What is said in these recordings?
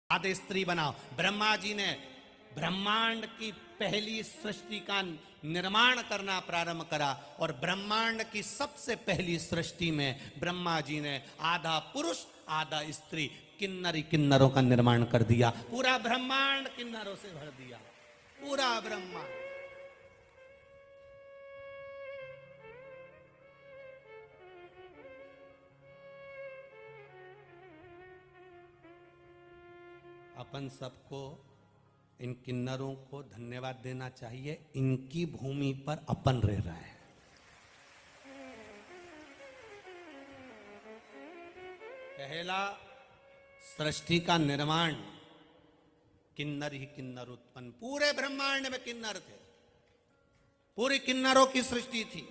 आदि स्त्री बनाओ। ब्रह्मा जी ने ब्रह्मांड की पहली सृष्टि का निर्माण करना प्रारंभ करा और ब्रह्मांड की सबसे पहली सृष्टि में ब्रह्मा जी ने आधा पुरुष आधा स्त्री किन्नरी किन्नरों का निर्माण कर दिया। पूरा ब्रह्मांड किन्नरों से भर दिया, पूरा ब्रह्मांड। अपन सबको इन किन्नरों को धन्यवाद देना चाहिए, इनकी भूमि पर अपन रह रहा है। पहला सृष्टि का निर्माण किन्नर ही किन्नर उत्पन्न, पूरे ब्रह्मांड में किन्नर थे, पूरी किन्नरों की सृष्टि थी।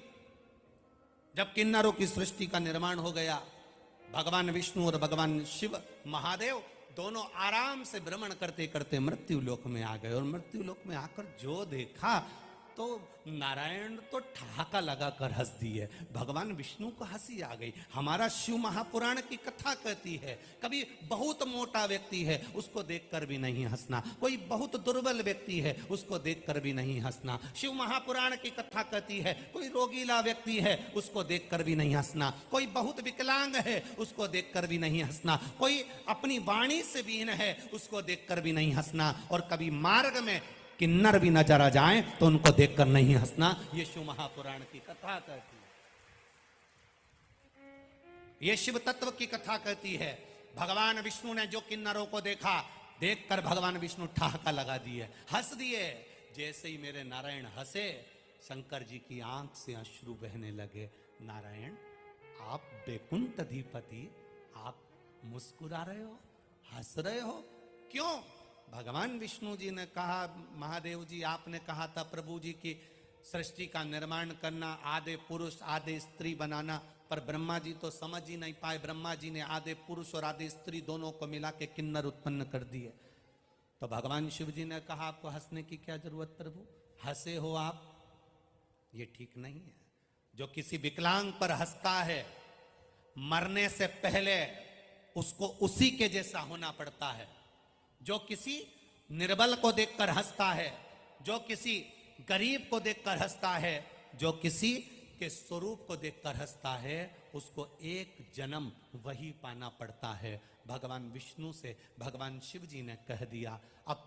जब किन्नरों की सृष्टि का निर्माण हो गया, भगवान विष्णु और भगवान शिव महादेव दोनों आराम से भ्रमण करते करते मृत्यु लोक में आ गए। और मृत्यु लोक में आकर जो देखा तो नारायण तो ठहाका लगाकर हंस दिए, भगवान विष्णु को हंसी आ गई। हमारा शिव महापुराण की कथा कहती है, कभी बहुत मोटा व्यक्ति है उसको देखकर भी नहीं हंसना, कोई बहुत दुर्बल व्यक्ति है उसको देखकर भी नहीं हंसना। शिव महापुराण की कथा कहती है, कोई रोगीला व्यक्ति है उसको देखकर भी नहीं हंसना, कोई बहुत विकलांग है उसको देखकर भी नहीं हंसना, कोई अपनी वाणी से विहीन है उसको देखकर भी नहीं हंसना, और कभी मार्ग में किन्नर भी नजर आ जाएं तो उनको देखकर नहीं हंसना। ये शिव महापुराण की कथा कहती है, ये शिव तत्व की कथा कहती है। भगवान विष्णु ने जो किन्नरों को देखा, देखकर भगवान विष्णु ठहाका लगा दिए, हंस दिए। जैसे ही मेरे नारायण हंसे, शंकर जी की आंख से अश्रु बहने लगे। नारायण, आप बैकुंठ अधिपति, आप मुस्कुरा रहे हो, हंस रहे हो, क्यों? भगवान विष्णु जी ने कहा, महादेव जी आपने कहा था प्रभु जी की सृष्टि का निर्माण करना, आधे पुरुष आधे स्त्री बनाना, पर ब्रह्मा जी तो समझ ही नहीं पाए। ब्रह्मा जी ने आधे पुरुष और आधे स्त्री दोनों को मिला के किन्नर उत्पन्न कर दिए। तो भगवान शिव जी ने कहा, आपको हंसने की क्या जरूरत प्रभु, हंसे हो आप, ये ठीक नहीं है। जो किसी विकलांग पर हंसता है, मरने से पहले उसको उसी के जैसा होना पड़ता है। जो किसी निर्बल को देखकर हंसता है, जो किसी गरीब को देखकर हंसता है, जो किसी के स्वरूप को देखकर हंसता है, उसको एक जन्म वही पाना पड़ता है। भगवान विष्णु से भगवान शिव जी ने कह दिया, अब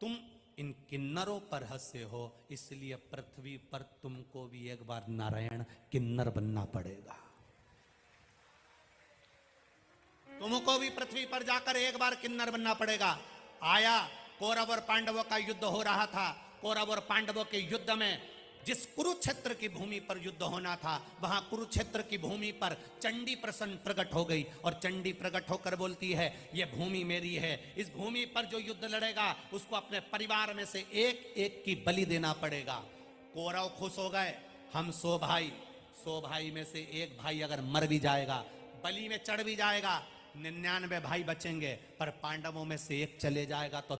तुम इन किन्नरों पर हंसे हो, इसलिए पृथ्वी पर तुमको भी एक बार नारायण किन्नर बनना पड़ेगा। तुमको भी पृथ्वी पर जाकर एक बार किन्नर बनना पड़ेगा। आया, कौरव और पांडवों का युद्ध हो रहा था। कौरव और पांडवों के युद्ध में जिस कुरुक्षेत्र की भूमि पर युद्ध होना था, वहां कुरुक्षेत्र की भूमि पर चंडी प्रसन्न प्रकट हो गई, और चंडी प्रकट होकर बोलती है, यह भूमि मेरी है, इस भूमि पर जो युद्ध लड़ेगा उसको अपने परिवार में से एक एक की बलि देना पड़ेगा। कौरव खुश हो गए, हम 100 भाई में से एक भाई अगर मर भी जाएगा, बलि में चढ़ भी जाएगा, 99 भाई बचेंगे, पर पांडवों में से एक चले जाएगा तो